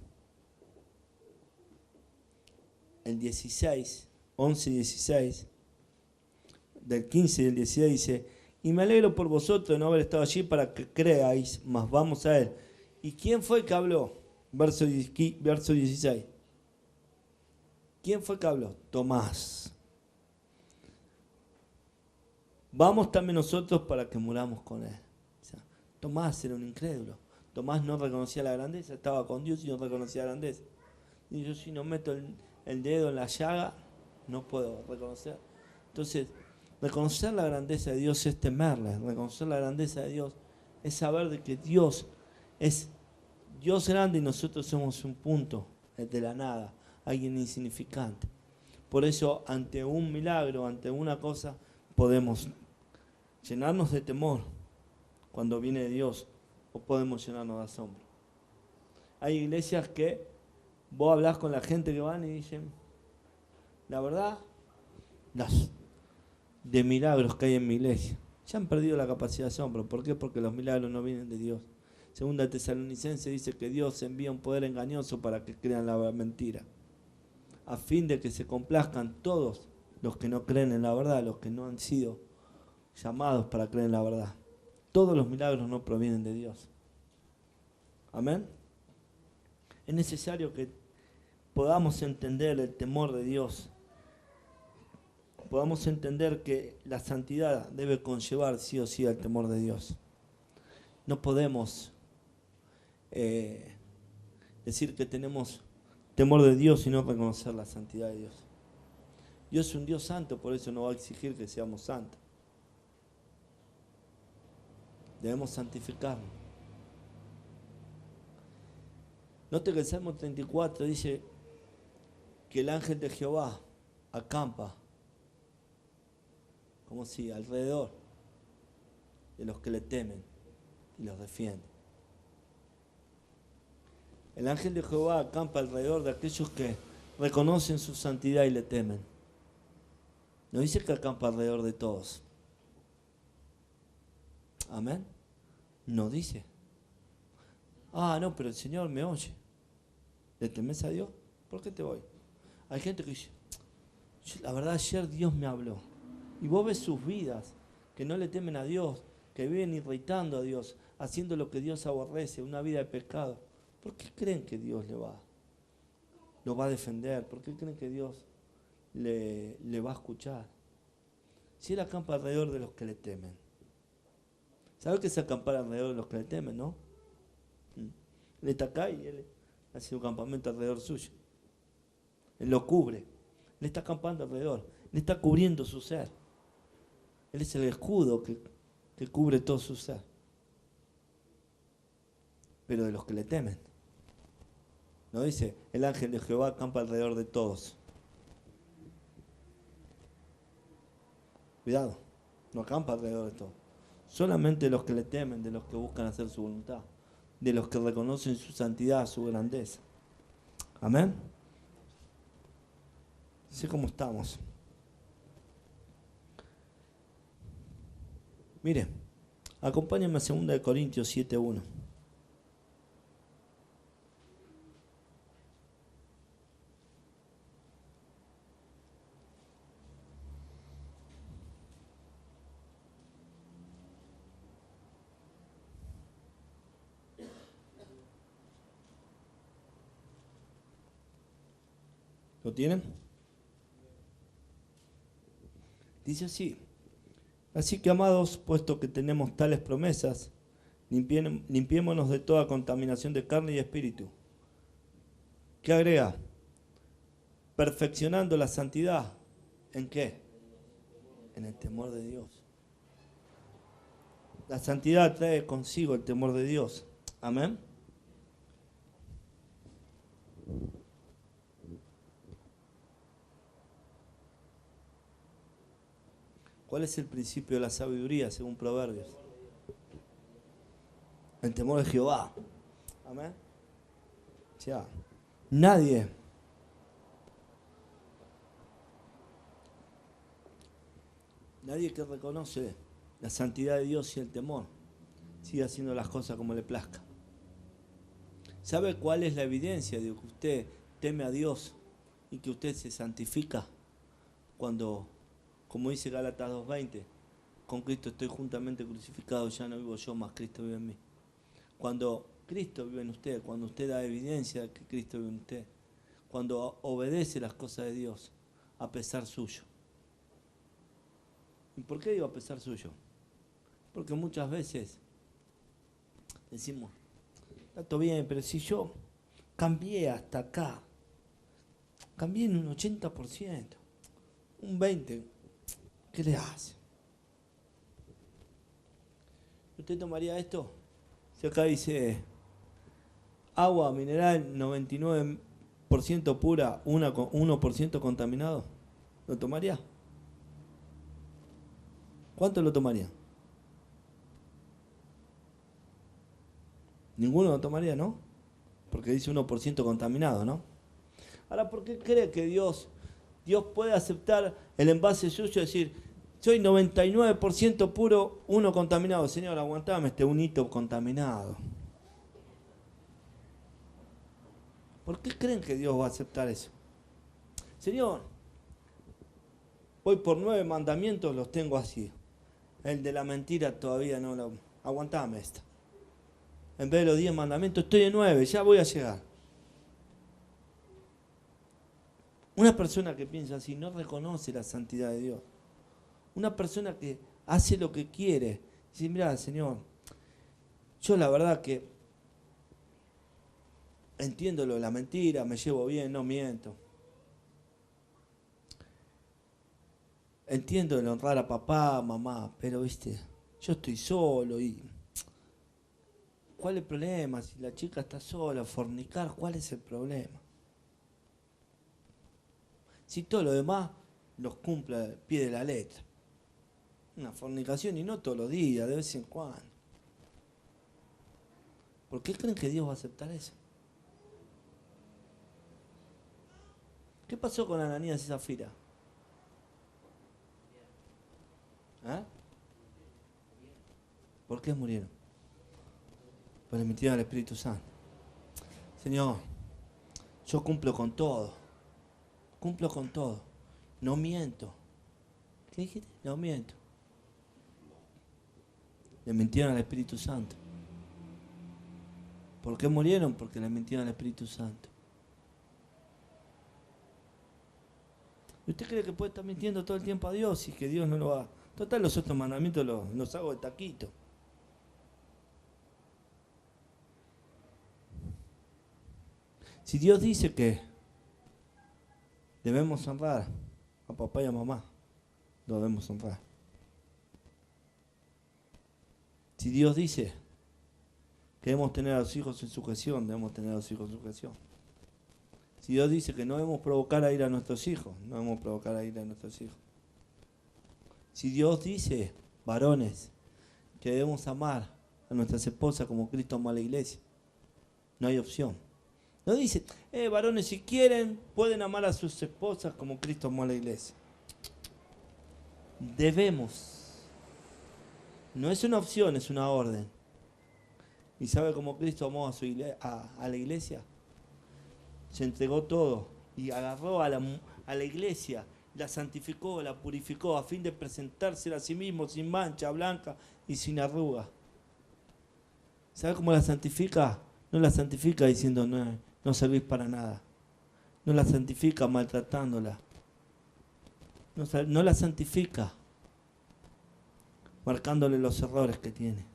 El 16, 11 y 16, del 15 y del 16 dice, y me alegro por vosotros de no haber estado allí para que creáis, mas vamos a él. ¿Y quién fue que habló? Verso 16. ¿Quién fue que habló? Tomás. Vamos también nosotros para que muramos con él. O sea, Tomás era un incrédulo. Tomás no reconocía la grandeza, estaba con Dios y no reconocía la grandeza. Y yo si no meto el dedo en la llaga, no puedo reconocer. Entonces, reconocer la grandeza de Dios es temerle. Reconocer la grandeza de Dios es saber de que Dios es Dios grande y nosotros somos un punto de la nada, alguien insignificante. Por eso, ante un milagro, ante una cosa, podemos llenarnos de temor cuando viene de Dios o podemos llenarnos de asombro. Hay iglesias que vos hablás con la gente que van y dicen, la verdad, las de milagros que hay en mi iglesia, ya han perdido la capacidad de asombro. ¿Por qué? Porque los milagros no vienen de Dios. Segunda Tesalonicense dice que Dios envía un poder engañoso para que crean la mentira, a fin de que se complazcan todos los que no creen en la verdad, los que no han sido llamados para creer en la verdad. todos los milagros no provienen de Dios. Amén. Es necesario que podamos entender el temor de Dios. Podamos entender que la santidad debe conllevar sí o sí al temor de Dios. No podemos decir que tenemos temor de Dios y no reconocer la santidad de Dios. Dios es un Dios santo, por eso no va a exigir que seamos santos. Debemos santificarnos. Note que el Salmo 34 dice que el ángel de Jehová acampa, como si alrededor de los que le temen y los defiende. El ángel de Jehová acampa alrededor de aquellos que reconocen su santidad y le temen. No dice que acampa alrededor de todos. Amén. No dice. No, pero el Señor me oye. ¿Le temes a Dios? ¿Por qué te voy? Hay gente que dice, la verdad ayer Dios me habló. Y vos ves sus vidas, que no le temen a Dios, que viven irritando a Dios, haciendo lo que Dios aborrece, una vida de pecado. ¿Por qué creen que Dios lo va a defender? ¿Por qué creen que Dios le va a escuchar? Si Él acampa alrededor de los que le temen. ¿Sabe qué es acampar alrededor de los que le temen, no? Él está acá y Él hace un campamento alrededor suyo. Él lo cubre. Él está acampando alrededor. Él está cubriendo su ser. Él es el escudo que cubre todo su ser. Pero de los que le temen. No dice, el ángel de Jehová acampa alrededor de todos. Cuidado, no acampa alrededor de todos. Solamente los que le temen, de los que buscan hacer su voluntad, de los que reconocen su santidad, su grandeza. Amén. Sé cómo estamos. Mire, acompáñenme a 2 Corintios 7:1. ¿Lo tienen? Dice así: así que, amados, puesto que tenemos tales promesas, limpiémonos de toda contaminación de carne y espíritu. ¿Qué agrega? Perfeccionando la santidad. ¿En qué? En el temor de Dios. La santidad trae consigo el temor de Dios. Amén. ¿Cuál es el principio de la sabiduría según Proverbios? El temor de Jehová. Amén. Ya. Nadie que reconoce la santidad de Dios y el temor sigue haciendo las cosas como le plazca. ¿Sabe cuál es la evidencia de que usted teme a Dios y que usted se santifica? Cuando, como dice Gálatas 2:20, con Cristo estoy juntamente crucificado, ya no vivo yo, más Cristo vive en mí. Cuando Cristo vive en usted, cuando usted da evidencia de que Cristo vive en usted, cuando obedece las cosas de Dios a pesar suyo. ¿Y por qué digo a pesar suyo? Porque muchas veces decimos, está todo bien, pero si yo cambié hasta acá, cambié en un 80%, un 20%, ¿qué le hace? ¿Usted tomaría esto? Si acá dice agua mineral 99% pura, 1% contaminado, ¿lo tomaría? ¿Cuánto lo tomaría? Ninguno lo tomaría, ¿no? Porque dice 1% contaminado, ¿no? Ahora, ¿por qué cree que Dios puede aceptar el envase suyo y decir, soy 99% puro, 1 contaminado? Señor, aguantame este 1 contaminado. ¿Por qué creen que Dios va a aceptar eso? Señor, voy por 9 mandamientos, los tengo así. El de la mentira todavía no lo aguantame esta. En vez de los 10 mandamientos, estoy en 9, ya voy a llegar. Una persona que piensa así no reconoce la santidad de Dios. Una persona que hace lo que quiere. Dice, mira, Señor, yo la verdad que entiendo lo de la mentira, me llevo bien, no miento. Entiendo el honrar a papá, mamá, pero viste, yo estoy solo y... ¿Cuál es el problema? Si la chica está sola, fornicar, ¿cuál es el problema? Si todo lo demás los cumple al pie de la letra. Una fornicación y no todos los días, de vez en cuando. ¿Por qué creen que Dios va a aceptar eso? ¿Qué pasó con Ananías y Zafira? ¿Eh? ¿Por qué murieron? Pues le mintieron al Espíritu Santo. Señor, yo cumplo con todo. Cumplo con todo. No miento. ¿Qué dijiste? No miento. Le mintieron al Espíritu Santo. ¿Por qué murieron? Porque le mintieron al Espíritu Santo. ¿Y usted cree que puede estar mintiendo todo el tiempo a Dios y que Dios no lo va? Total, los otros mandamientos los hago de taquito. Si Dios dice que debemos honrar a papá y a mamá, lo debemos honrar. Si Dios dice que debemos tener a los hijos en sujeción, debemos tener a los hijos en sujeción. Si Dios dice que no debemos provocar a ir a nuestros hijos, no debemos provocar a ir a nuestros hijos. Si Dios dice, varones, que debemos amar a nuestras esposas como Cristo amó a la iglesia, no hay opción. No dice, varones, si quieren, pueden amar a sus esposas como Cristo amó a la iglesia. Debemos. No es una opción, es una orden. ¿Y sabe cómo Cristo amó a la iglesia? Se entregó todo y agarró a la iglesia, la santificó, la purificó a fin de presentársela a sí mismo sin mancha, blanca y sin arruga. ¿Sabe cómo la santifica? No la santifica diciendo no servís para nada. No la santifica maltratándola. No la santifica marcándole los errores que tiene.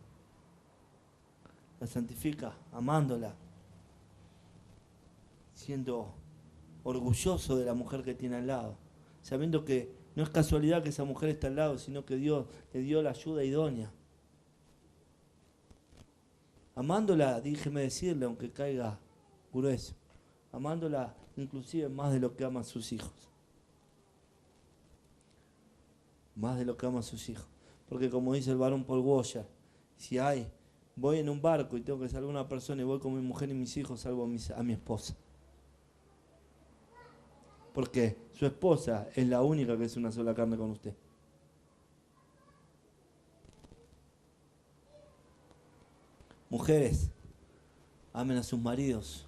La santifica amándola, siendo orgulloso de la mujer que tiene al lado, sabiendo que no es casualidad que esa mujer está al lado, sino que Dios le dio la ayuda idónea. Amándola, déjeme decirle, aunque caiga grueso, amándola inclusive más de lo que ama a sus hijos. Más de lo que ama a sus hijos. Porque como dice el varón Paul Washer, si voy en un barco y tengo que salvar a una persona y voy con mi mujer y mis hijos, salvo a mi esposa. Porque su esposa es la única que es una sola carne con usted. Mujeres, amen a sus maridos.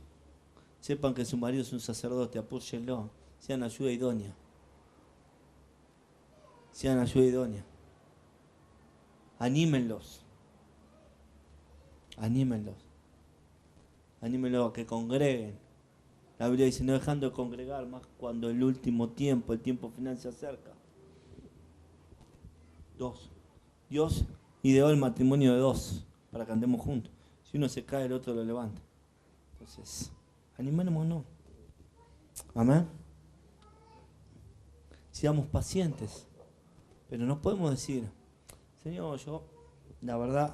Sepan que su marido es un sacerdote, apóyenlo. Sean ayuda idónea. Sean ayuda idónea. Anímenlos. Anímenlos. Anímenlos a que congreguen. La Biblia dice, no dejando de congregar más cuando el último tiempo, el tiempo final se acerca. 2. Dios ideó el matrimonio de 2 para que andemos juntos. Si uno se cae, el otro lo levanta. Entonces, animémonos. Amén. Seamos pacientes. Pero no podemos decir, Señor, yo, la verdad,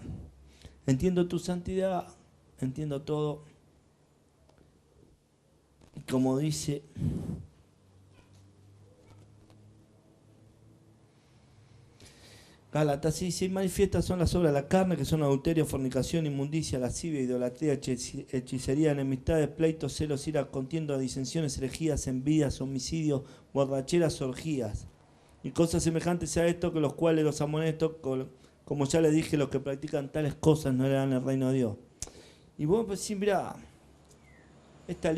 entiendo tu santidad, entiendo todo. Y como dice Gálatas, si manifiestas son las obras de la carne, que son adulterio, fornicación, inmundicia, lascivia, idolatría, hechicería, enemistades, pleitos, celos, ira, contiendas, disensiones, herejías, envidias, homicidios, borracheras, orgías. Y cosas semejantes a esto, que los cuales los amonesto, como ya les dije, los que practican tales cosas no heredarán el reino de Dios. Y vos pues sí, mirá, en esta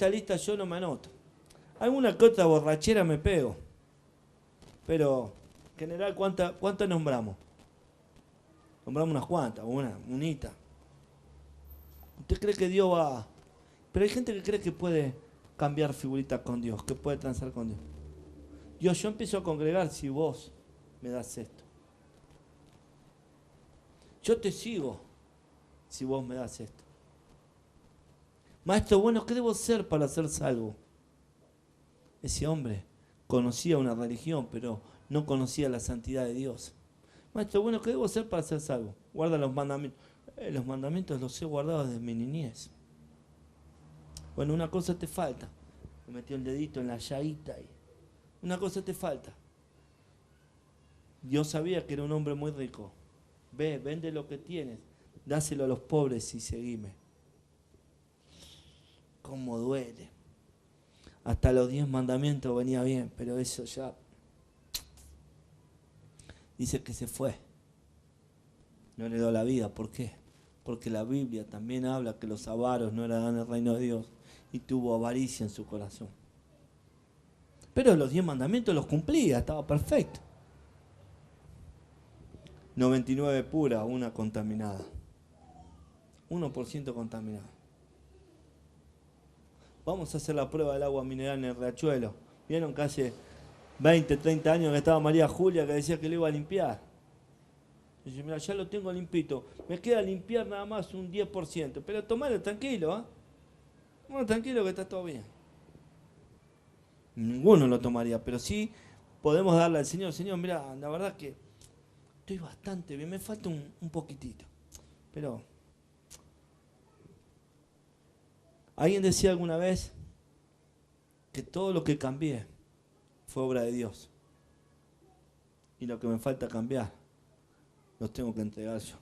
lista yo no me anoto. Alguna que otra borrachera me pego. Pero, en general, ¿cuántas nombramos? Nombramos unas cuantas, unita. ¿Usted cree que Dios va? Pero hay gente que cree que puede cambiar figuritas con Dios, que puede transar con Dios. Yo empiezo a congregar si vos me das esto. Yo te sigo si vos me das esto. Maestro, bueno, ¿qué debo hacer para ser salvo? Ese hombre conocía una religión, pero no conocía la santidad de Dios. Maestro, bueno, ¿qué debo hacer para ser salvo? Guarda los mandamientos. Los mandamientos los he guardado desde mi niñez. Bueno, una cosa te falta. Me metió el dedito en la llaguita y una cosa te falta. Dios sabía que era un hombre muy rico. Ve, vende lo que tienes, dáselo a los pobres y seguime. Cómo duele. Hasta los 10 mandamientos venía bien, pero eso ya... Dice que se fue. No le dio la vida. ¿Por qué? Porque la Biblia también habla que los avaros no heredarán el reino de Dios y tuvo avaricia en su corazón. Pero los 10 mandamientos los cumplía, estaba perfecto. 99 pura, una contaminada. 1% contaminada. Vamos a hacer la prueba del agua mineral en el riachuelo. Vieron que hace 20, 30 años que estaba María Julia que decía que lo iba a limpiar. Dice, mira, ya lo tengo limpito. Me queda limpiar nada más un 10%. Pero tomalo tranquilo, ¿eh? Bueno, tranquilo que está todo bien. Ninguno lo tomaría, pero sí podemos darle al Señor. Señor, mira, la verdad que estoy bastante bien, me falta un poquitito. Pero alguien decía alguna vez que todo lo que cambié fue obra de Dios. Y lo que me falta cambiar, los tengo que entregar yo.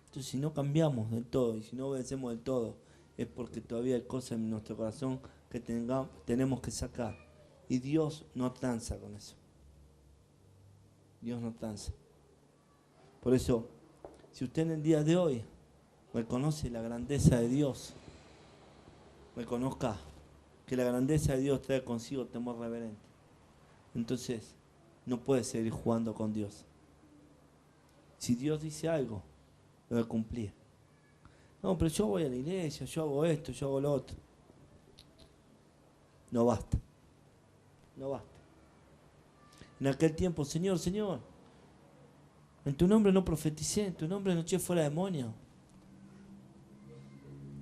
Entonces, si no cambiamos del todo y si no obedecemos del todo, es porque todavía hay cosas en nuestro corazón que tenemos que sacar. Y Dios no tranza con eso. Dios no tranza. Por eso, si usted en el día de hoy reconoce la grandeza de Dios, reconozca que la grandeza de Dios trae consigo temor reverente. Entonces, no puede seguir jugando con Dios. Si Dios dice algo, lo debe cumplir. No, pero yo voy a la iglesia, yo hago esto, yo hago lo otro. No basta. No basta. En aquel tiempo, Señor, en tu nombre no profeticé, en tu nombre no eché fuera demonios.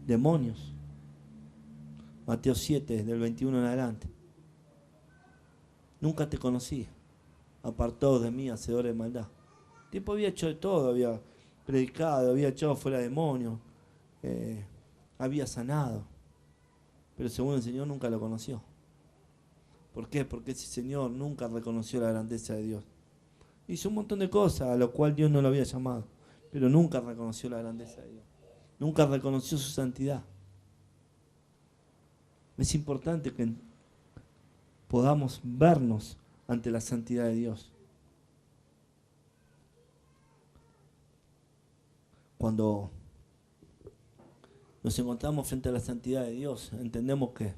Demonios. Mateo 7, del 21 en adelante. Nunca te conocí, apartados de mí, hacedores de maldad. El tiempo había hecho de todo, había predicado, había echado fuera demonios, había sanado. Pero según el Señor nunca lo conoció. ¿Por qué? Porque ese Señor nunca reconoció la grandeza de Dios. Hizo un montón de cosas a lo cual Dios no lo había llamado, pero nunca reconoció la grandeza de Dios. Nunca reconoció su santidad. Es importante que podamos vernos ante la santidad de Dios. Cuando nos encontramos frente a la santidad de Dios, entendemos que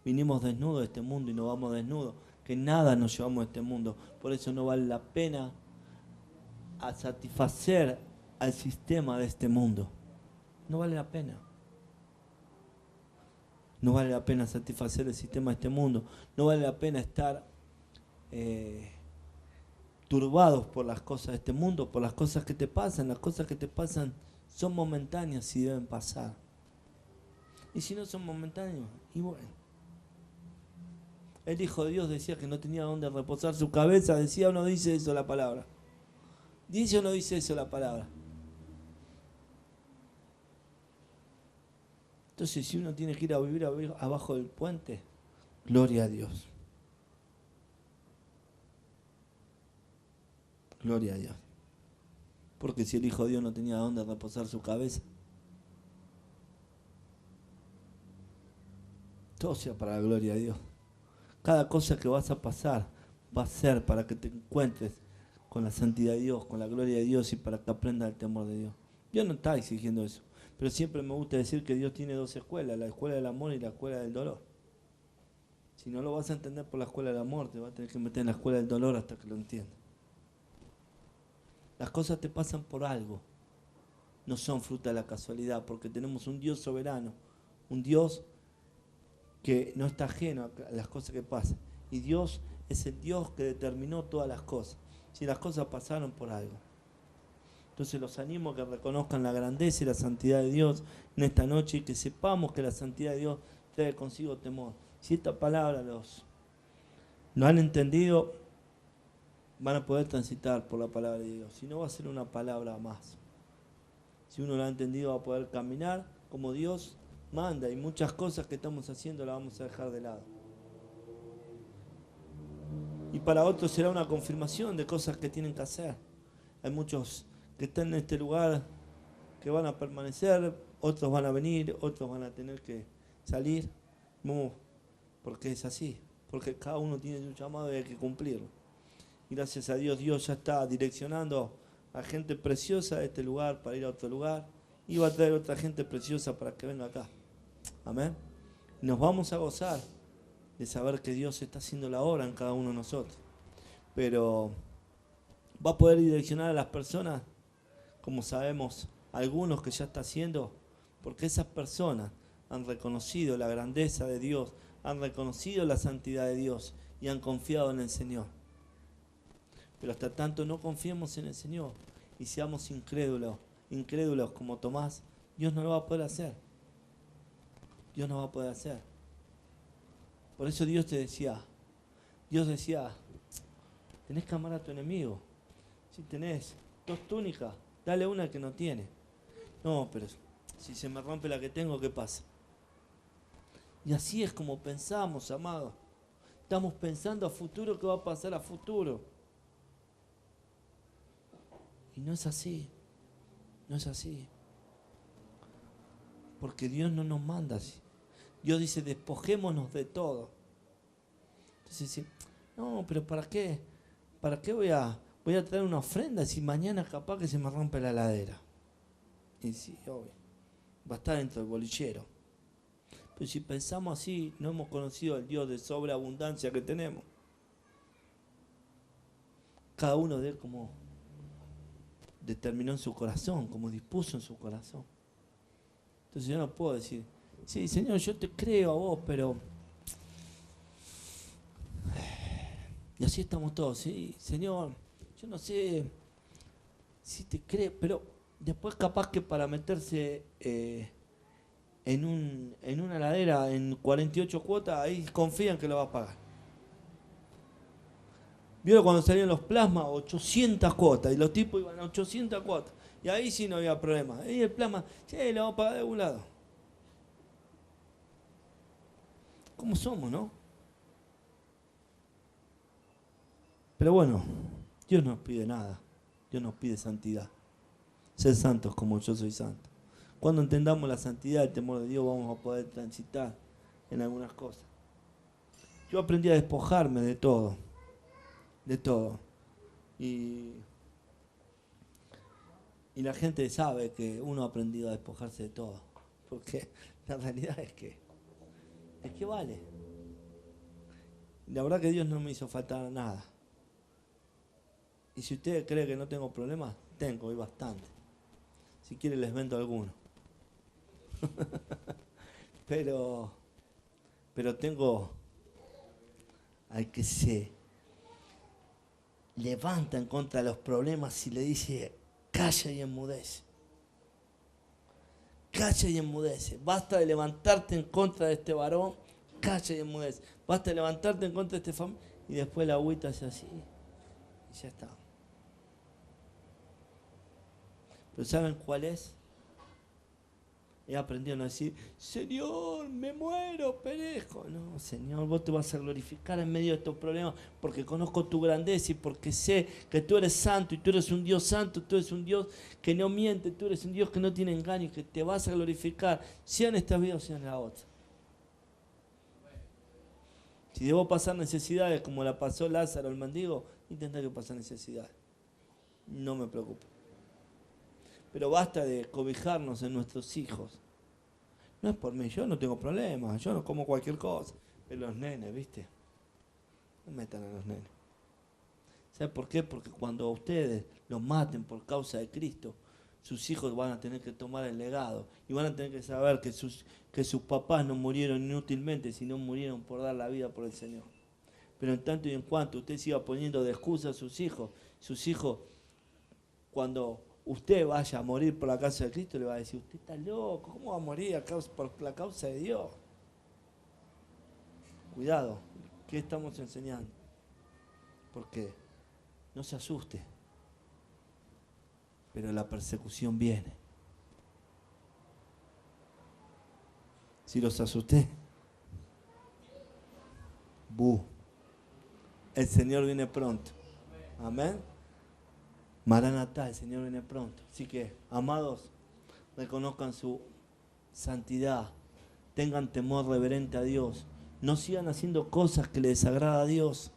vinimos desnudos de este mundo y nos vamos desnudos, que nada nos llevamos de este mundo. Por eso no vale la pena a satisfacer al sistema de este mundo. No vale la pena. No vale la pena satisfacer el sistema de este mundo. No vale la pena estar turbados por las cosas de este mundo, por las cosas que te pasan. Las cosas que te pasan son momentáneas y deben pasar. Y si no son momentáneos, y bueno. El Hijo de Dios decía que no tenía dónde reposar su cabeza. ¿Decía o no dice eso la palabra? ¿Dice o no dice eso la palabra? Entonces, si uno tiene que ir a vivir abajo del puente, gloria a Dios. Gloria a Dios. Porque si el Hijo de Dios no tenía dónde reposar su cabeza, todo sea para la gloria de Dios. Cada cosa que vas a pasar va a ser para que te encuentres con la santidad de Dios, con la gloria de Dios y para que aprendas el temor de Dios. Dios no está exigiendo eso, pero siempre me gusta decir que Dios tiene dos escuelas, la escuela del amor y la escuela del dolor. Si no lo vas a entender por la escuela del amor, te vas a tener que meter en la escuela del dolor hasta que lo entiendas. Las cosas te pasan por algo. No son fruta de la casualidad, porque tenemos un Dios soberano, un Dios que no está ajeno a las cosas que pasan. Y Dios es el Dios que determinó todas las cosas. Si las cosas pasaron por algo. Entonces los animo a que reconozcan la grandeza y la santidad de Dios en esta noche y que sepamos que la santidad de Dios trae consigo temor. Si esta palabra lo han entendido, van a poder transitar por la palabra de Dios. Si no, va a ser una palabra más. Si uno lo ha entendido, va a poder caminar como Dios manda, y muchas cosas que estamos haciendo las vamos a dejar de lado. Y para otros será una confirmación de cosas que tienen que hacer. Hay muchos que están en este lugar que van a permanecer, otros van a venir, otros van a tener que salir, porque es así, porque cada uno tiene su llamado y hay que cumplirlo. Y gracias a Dios, Dios ya está direccionando a gente preciosa de este lugar para ir a otro lugar, y va a traer otra gente preciosa para que venga acá. Amén. Nos vamos a gozar de saber que Dios está haciendo la obra en cada uno de nosotros. Pero va a poder direccionar a las personas, como sabemos, algunos que ya está haciendo, porque esas personas han reconocido la grandeza de Dios, han reconocido la santidad de Dios y han confiado en el Señor. Pero hasta tanto no confiemos en el Señor y seamos incrédulos como Tomás, Dios no lo va a poder hacer. Dios no va a poder hacer. Por eso Dios decía, tenés que amar a tu enemigo. Si tenés 2 túnicas, dale una que no tiene. No, pero si se me rompe la que tengo, ¿qué pasa? Y así es como pensamos, amados. Estamos pensando a futuro, ¿qué va a pasar a futuro? Y no es así. No es así. Porque Dios no nos manda así. Dios dice, despojémonos de todo. Entonces dice, no, pero ¿para qué? ¿Para qué voy a traer una ofrenda si mañana capaz que se me rompe la heladera? Y sí, obvio, va a estar dentro del bolichero. Pero si pensamos así, no hemos conocido al Dios de sobreabundancia que tenemos. Cada uno de él como determinó en su corazón, como dispuso en su corazón. Entonces yo no puedo decir, sí, Señor, yo te creo a vos, pero... Y así estamos todos, sí, Señor, yo no sé si te creo, pero después capaz que para meterse en una heladera en 48 cuotas, ahí confían que lo va a pagar. ¿Vieron cuando salían los plasmas? 800 cuotas, y los tipos iban a 800 cuotas, y ahí sí no había problema. Ahí el plasma, sí, lo vamos a pagar de algún lado. ¿Cómo somos, no? Pero bueno, Dios no nos pide nada. Dios nos pide santidad. Ser santos como yo soy santo. Cuando entendamos la santidad y el temor de Dios, vamos a poder transitar en algunas cosas. Yo aprendí a despojarme de todo. De todo. Y la gente sabe que uno ha aprendido a despojarse de todo. Porque la realidad es que vale. Y la verdad que Dios no me hizo faltar nada. Y si usted cree que no tengo problemas, tengo y bastante. Si quiere les vendo alguno. pero tengo al que se levanta en contra de los problemas y le dice, calla y enmudece. Calla y enmudece. Basta de levantarte en contra de este varón, calla y enmudece. Basta de levantarte en contra de este familia. Y después la agüita hace así. Y ya está. Pero ¿saben cuál es? He aprendido a no decir, Señor, me muero, perezco. No, Señor, vos te vas a glorificar en medio de estos problemas porque conozco tu grandeza y porque sé que tú eres santo y tú eres un Dios santo, tú eres un Dios que no miente, tú eres un Dios que no tiene engaño y que te vas a glorificar, sea en esta vida o sea en la otra. Si debo pasar necesidades como la pasó Lázaro el mendigo, intenta que pase necesidades. No me preocupo. Pero basta de cobijarnos en nuestros hijos. No es por mí, yo no tengo problemas, yo no como cualquier cosa. Pero los nenes, ¿viste? No metan a los nenes. ¿Sabe por qué? Porque cuando ustedes los maten por causa de Cristo, sus hijos van a tener que tomar el legado y van a tener que saber que sus papás no murieron inútilmente, sino murieron por dar la vida por el Señor. Pero en tanto y en cuanto usted siga poniendo de excusa a sus hijos, cuando usted vaya a morir por la causa de Cristo, le va a decir, usted está loco, ¿cómo va a morir por la causa de Dios? Cuidado, ¿qué estamos enseñando? Porque no se asuste, pero la persecución viene. Si los asusté, el Señor viene pronto. Amén. Maranatá, el Señor viene pronto. Así que, amados, reconozcan su santidad, tengan temor reverente a Dios, no sigan haciendo cosas que le desagrada a Dios.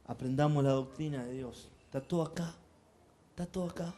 Aprendamos la doctrina de Dios. Está todo acá.